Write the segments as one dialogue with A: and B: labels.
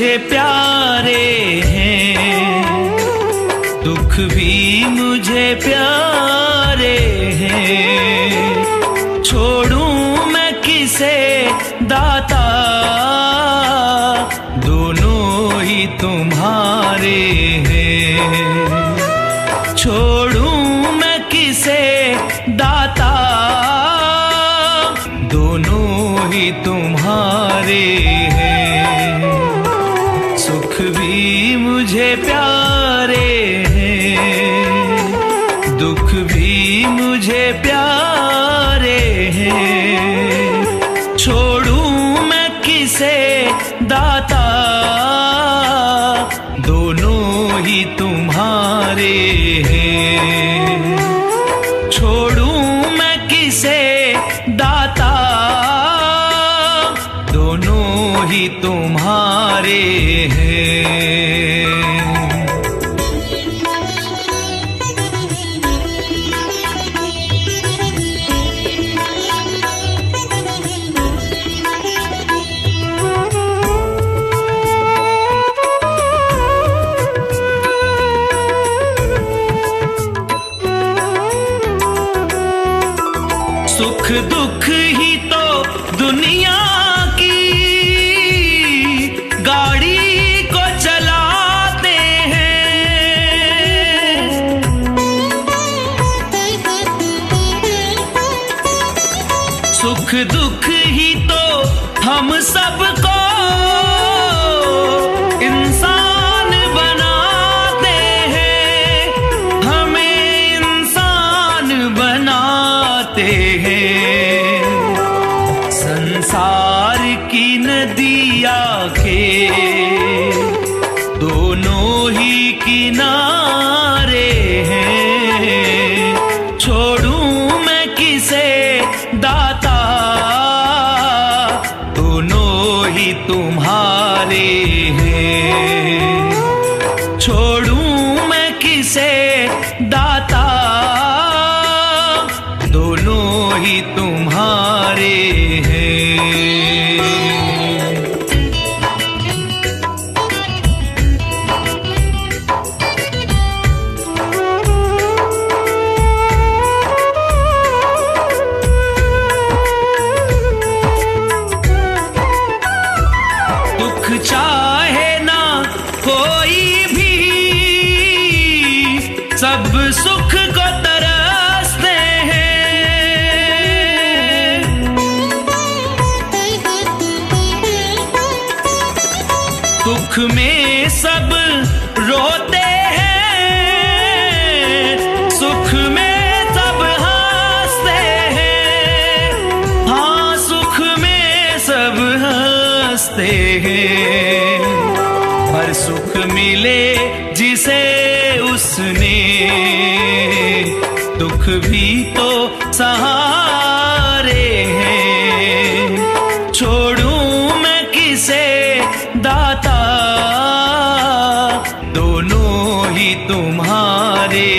A: मुझे प्यारे हैं, दुख भी मुझे प्यारे हैं। छोड़ूं मैं किसे दाता, दोनों ही तुम्हारे हैं। छोड़ूं मैं किसे दाता, दोनों ही तुम्हारे हैं। सुख भी मुझे प्यारे हैं, दुख भी मुझे प्यारे हैं। छोड़ूं मैं किसे दाता, दोनों ही तुम्हारे हैं। छोड़ूं मैं किसे दाता, दोनों ही तुम्हारे हैं। सुख दुख ही तो दुनिया की गाड़ी को चलाते हैं। सुख दुख ही तो हम सबको इंसान बनाते हैं, हमें इंसान बनाते हैं। संसार की नदिया के दोनों ही किनारे हैं। छोड़ूं मैं किसे दाता, दोनों ही तुम्हारे हैं। छोड़ूं मैं किसे दाता, दोनों ही तुम्हारे हैं। दुख चाहे ना कोई भी, सब सुख को तरसते हैं। दुख में सब रोते हैं, सुख में सब हंसते हैं। हाँ, सुख में सब हंसते हैं। पर सुख मिले जिसे उसने, दुख भी तो सहारे हैं। छोड़ूं मैं किसे दाता, दोनों ही तुम्हारे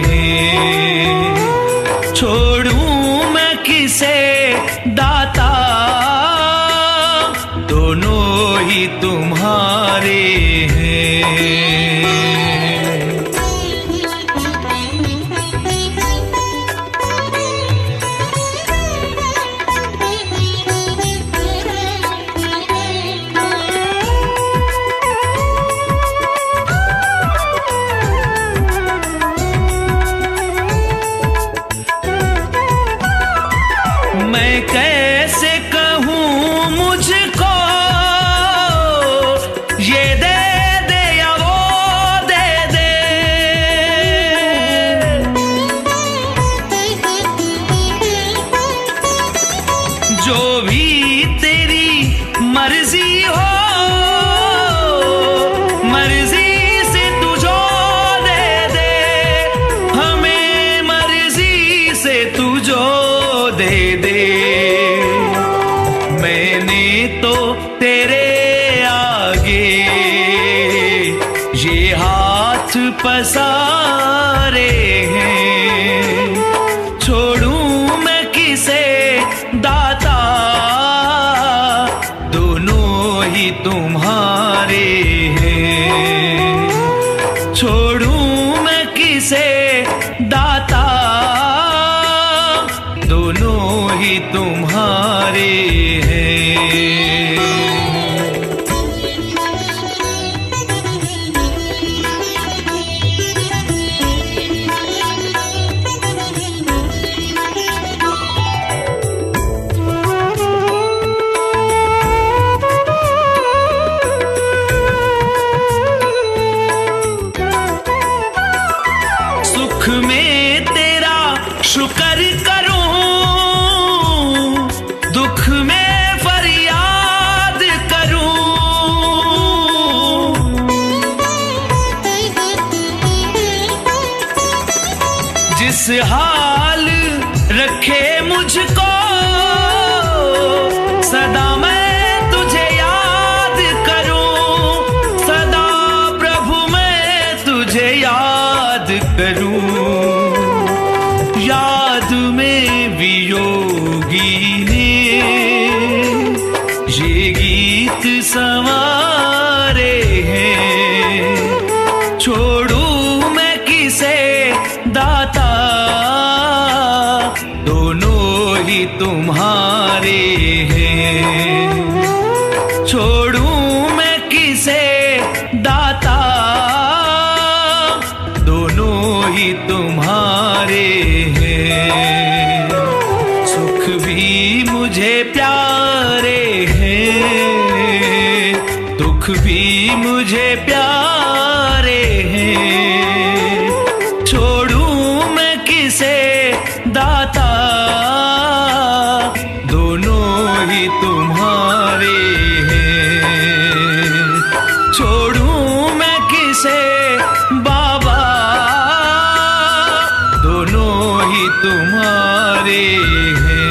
A: हैं। छोड़ूं मैं किसे दाता, दोनों ही तुम्हारे हैं। मैं कैसे कहूँ मुझको ये दे दे या वो दे दे। जो भी तेरी मर्जी हो, मर्जी से तू जो दे दे। हमें मर्जी से तू जो दे दे। मैंने तो तेरे आगे ये हाथ पसारे हैं। छोड़ूं मैं किसे दाता, दोनों ही तुम्हारे ही तुम्हारे हैं। सुख में तेरा शुक्र करूं, दुख में फरियाद करूं। जिस हाल रखे मुझको सदा मैं तुझे याद करूं, सदा प्रभु मैं तुझे याद करूं। याद में वियोगी ने ये गीत संवारे हैं। छोड़ूं मैं किसे दाता, दोनों ही तुम्हारे हैं। छोड़ूं मैं किसे दाता, दोनों ही तुम्हारे हैं। सुख भी मुझे प्यारे हैं, दुख भी मुझे प्यारे हैं। छोड़ूं मैं किसे दाता, दोनों ही तुम्हारे हैं। छोड़ूं मैं किसे बाबा, दोनों ही तुम्हारे हैं।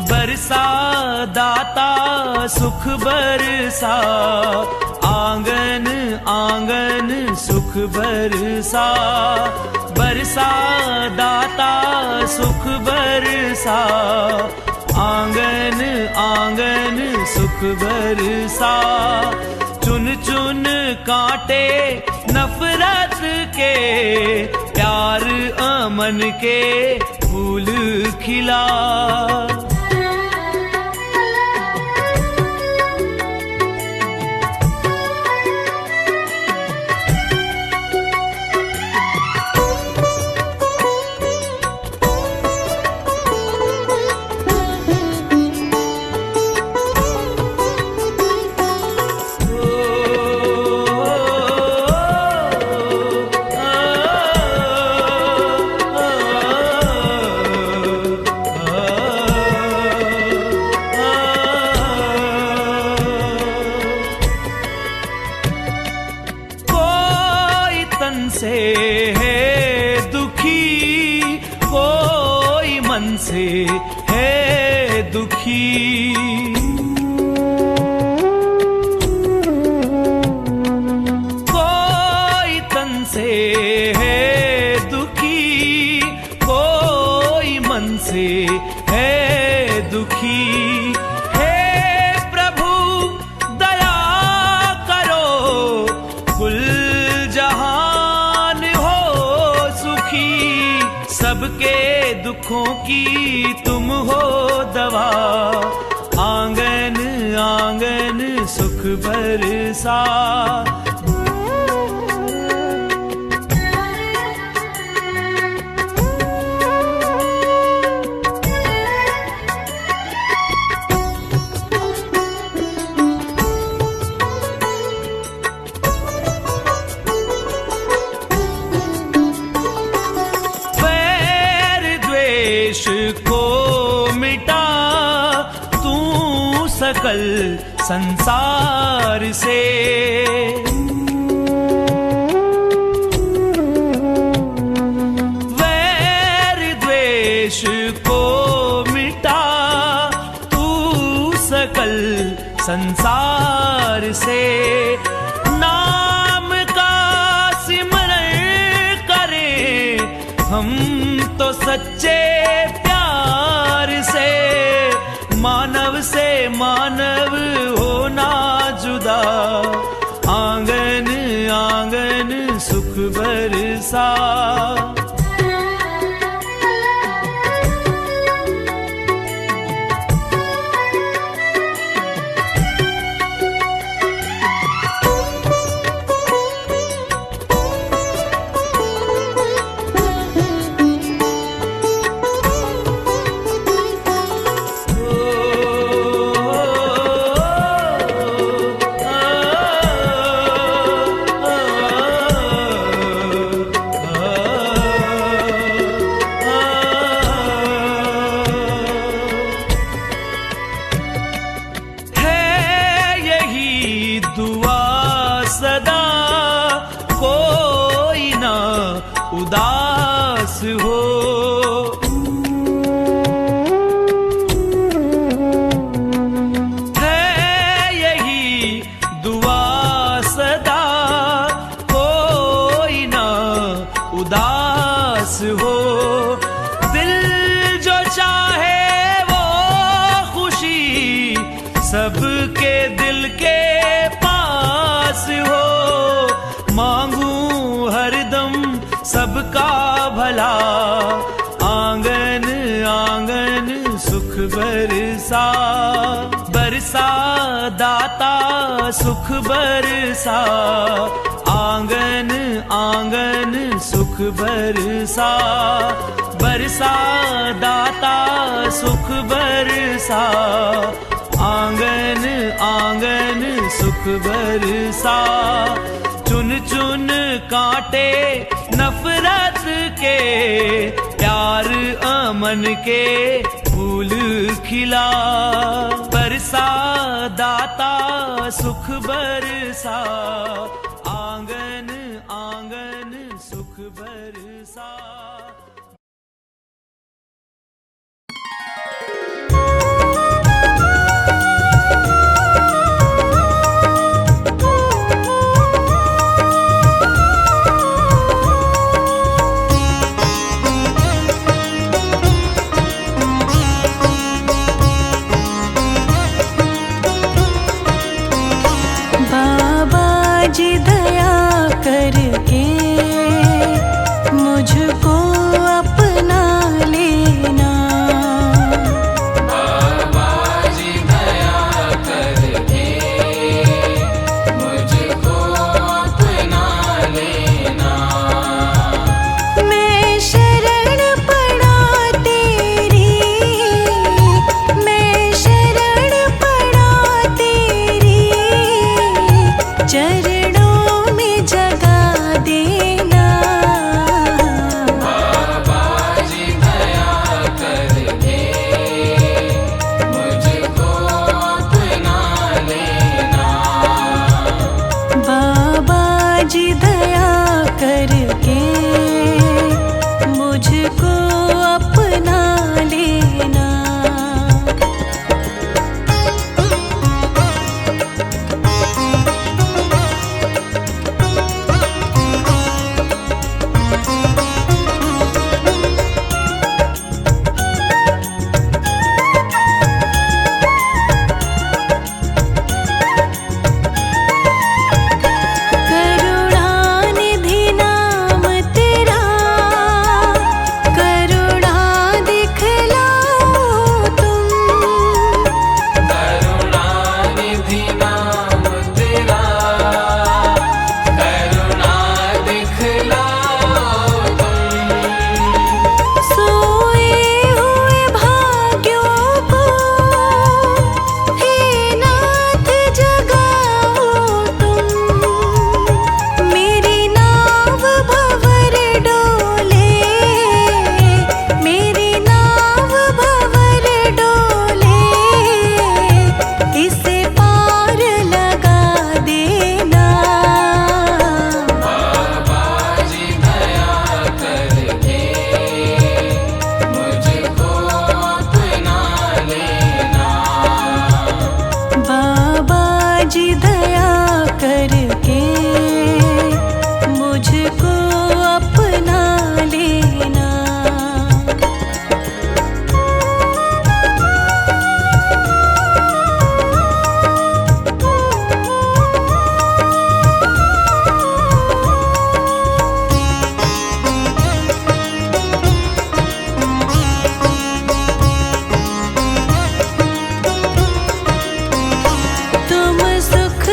A: बरसा दाता सुख बरसा, आंगन आंगन सुख बरसा। बरसा दाता सुख बरसा, आंगन आंगन सुख बरसा। चुन चुन कांटे नफरत के, प्यार अमन के फूल खिला। से है दुखी, कोई मन से है दुखी। कोई तन से है दुखी, कोई मन से है दुखी। सबके दुखों की तुम हो दवा, आंगन आंगन सुख बरसा। को मिटा तू सकल संसार से। वैर द्वेष को मिटा तू सकल संसार से। नाम का सिमरण करें हम तो सच्चे प्यार से। मानव से मानव होना जुदा, आंगन आंगन सुख बरसा। उदास हो, है यही दुआ सदा, कोई ना उदास हो। दिल जो चाहे वो खुशी सबके दिल के पास हो। मांगू हरदम सबका भला, आंगन आंगन सुख बरसा। बरसा दाता सुख बरसा, आंगन आंगन सुख बरसा। बरसा दाता सुख बरसा, आंगन आंगन सुख बरसा। चुन चुन कांटे नफरत के, प्यार अमन के फूल खिला। बरसा दाता सुख बरसा, आंगन आंगन सुख बरसा।
B: बाबा जी दया करके जी दया करके मुझको अपना लेना। तुम सुख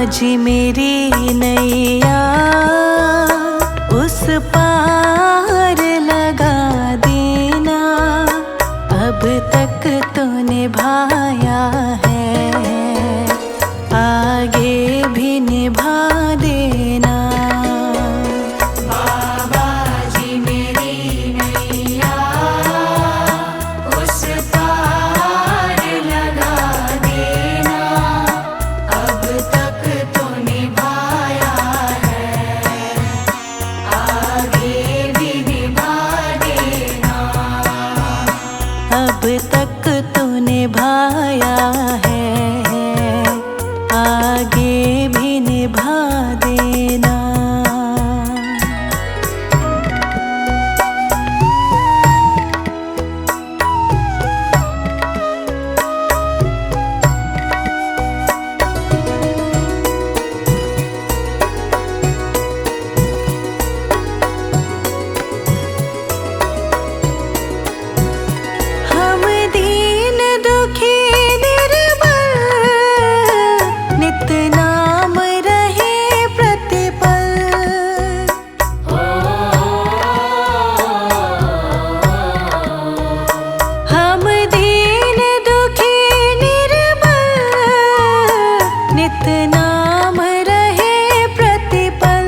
B: जी मेरी नैया उस पार लगा देना, अब तक तो निभाया है, आगे भी निभा देना।
C: बाबा जी मेरी नैया उस पार लगा देना, अब तक तो निभाया है, आगे भी निभा देना।
B: अब तक तो निभाया है, आगे भी निभा देना। हम दीन दुखी निर्बल, नित नाम रहे प्रतिपल। हम दीन दुखी निर्बल, नित नाम रहे प्रतिपल।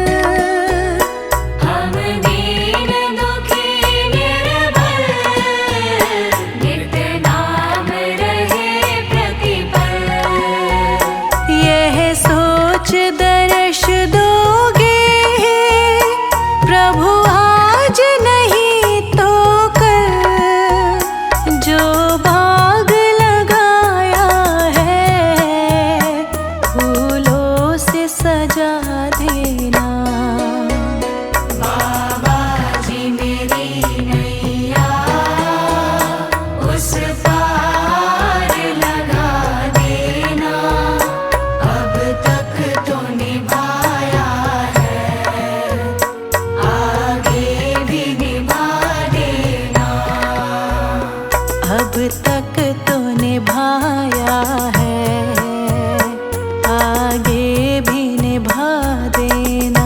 C: हम दीन दुखी निर्बल, नित नाम रहे प्रतिपल।
B: यह सोच दर्श दोगे प्रभु आज नहीं तो कल, जो बाग लगाया है फूलों से सजा देना।
C: बाबा जी मेरी नैया उस पार लगा देना, अब तक तो निभाया है, आगे भी निभा देना।
B: अब तक तो निभाया है, आगे भी निभा देना।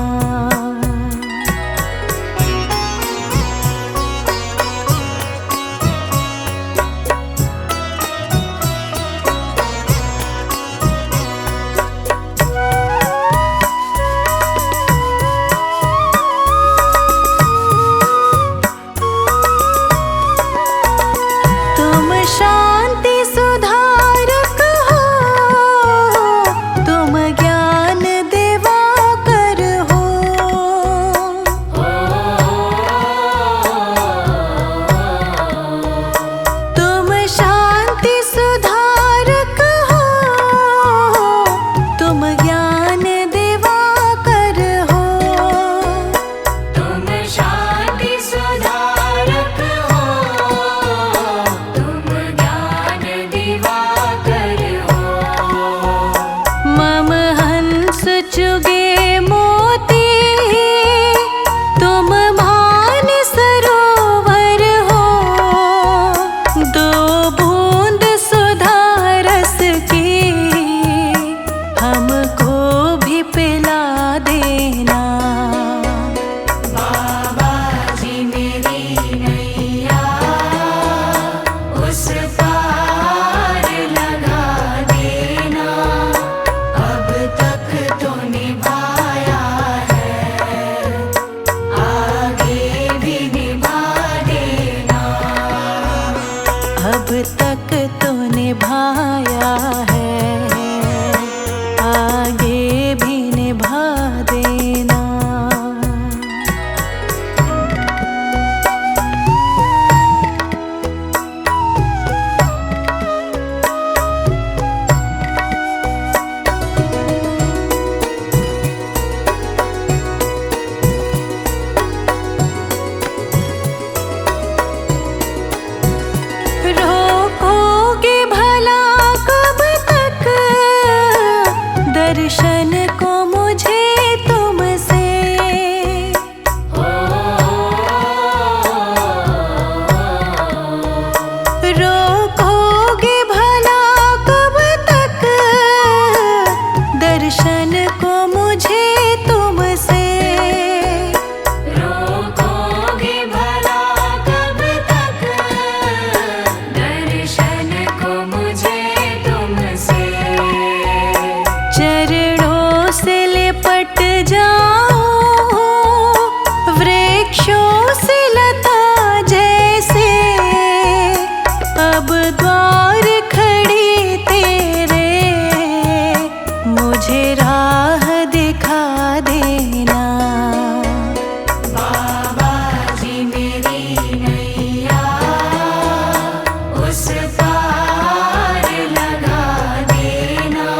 B: तुम शांति सुधारक हो, तुम ज्ञान दिवाकर हो। तुम शांति सुधारक हो, तुम ज्ञान दिवाकर हो।
C: तुम शांति सुधारक हो, तुम ज्ञान दिवाकर हो।
B: मम हंस चुगे मोती, तुम मान सरोवर हो। दो बूंद सुधा रस की हमको भी पिला देना।
C: बाबा जी मेरी नैया उस पार लगा देना, अब तक तो निभाया है, आगे भी निभा देना।
B: अब तक तो निभाया है, आगे भी निभा देना। लिपट जाऊं वृक्षों से लता जैसे, अब द्वार खड़ी तेरे मुझे राह दिखा देना।
C: बाबा जी मेरी नैया उस पार लगा देना,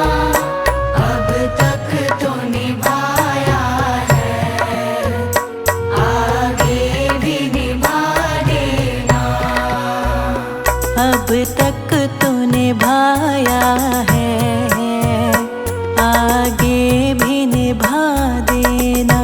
C: अब तक तो निभाया है, आगे भी निभा देना।
B: अब तक तो निभाया है, आगे भी निभा देना।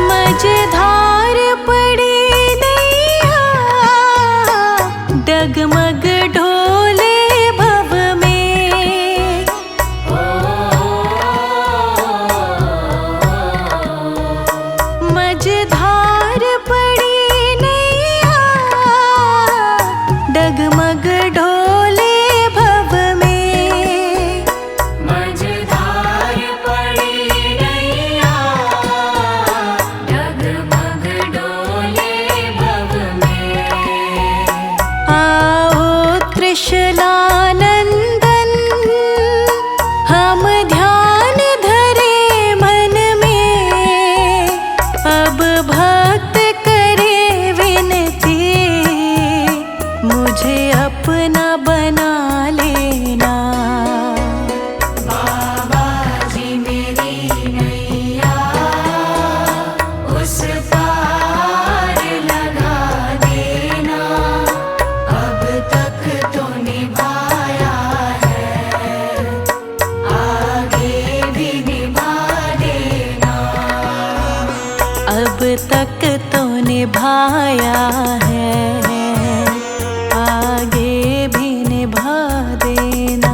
B: मझधार पड़ी नैया डगमग ढोले भव में, मझधार पड़ी नैया डगमग ढोले भव में।
C: मझधार पड़ी नैया डगमग डोले भव में,
B: आओ त्रिशलानंदन हम ध्यान धरे मन में, अब भक्त करे विनती मुझे अपना बना लेना।
C: बाबा जी मेरी नैया उस पार लगा देना, अब तक तो निभाया है, आगे भी निभा देना।
B: अब तक तो निभाया है, आगे भी निभा देना।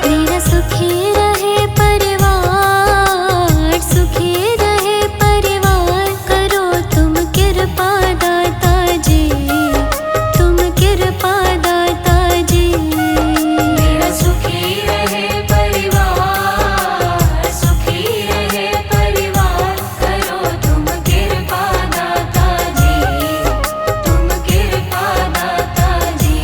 D: मेरा सुखी रहे परिवार, सुखी रहे परिवार, करो तुम कृपा दाता जी, तुम कृपा दाता जी।
C: मेरा सुखी रहे परिवार, सुखी रहे परिवार, करो तुम कृपा दाता जी, तुम कृपा दाता जी।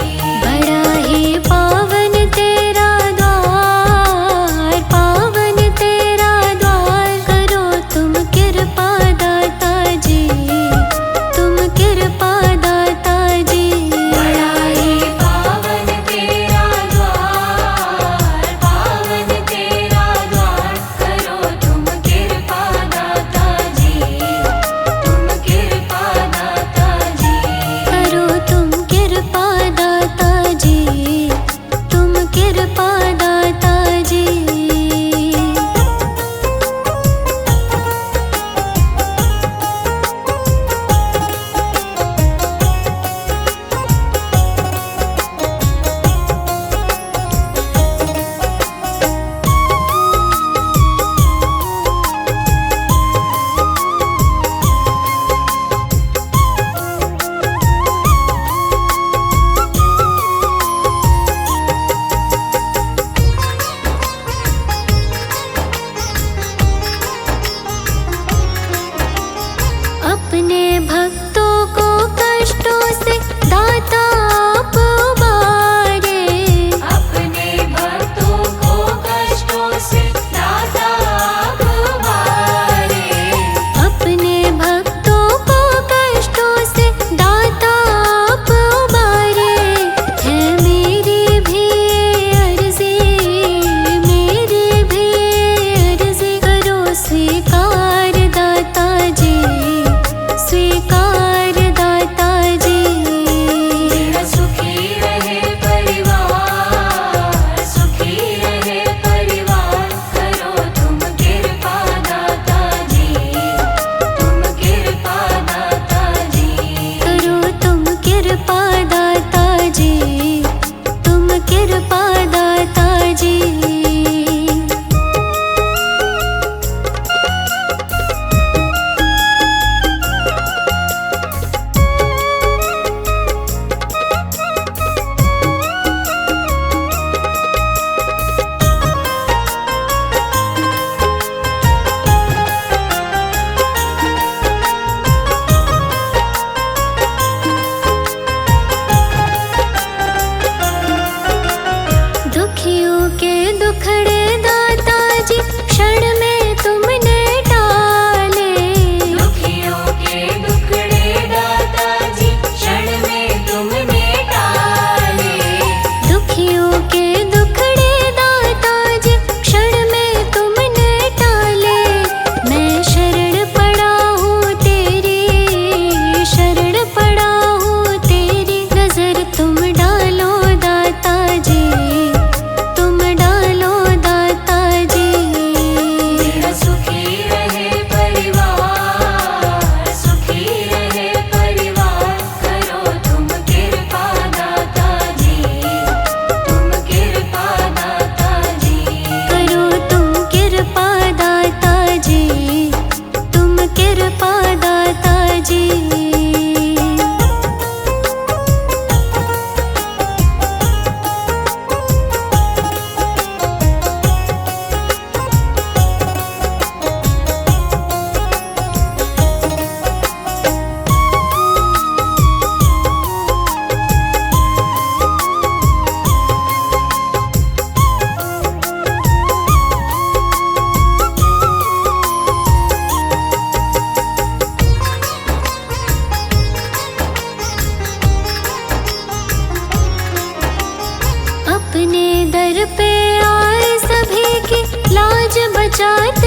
D: बड़ा ही पावन तेरा द्वार, पावन तेरा द्वार, करो तुम कृपा दाता जी, तुम कृपा दाता जी।
C: बड़ा ही पावन तेरा द्वार, पावन तेरा द्वार, करो तुम कृपा दाता जी, तुम कृपा दाता जी।
D: करो तुम कृपा दाता जी, तुम कृपा दाता जी। अपने भक्तों को कष्टों से दाता आप उबारे,
C: अपने भक्तों को कष्टों से दाता आप
D: चाहते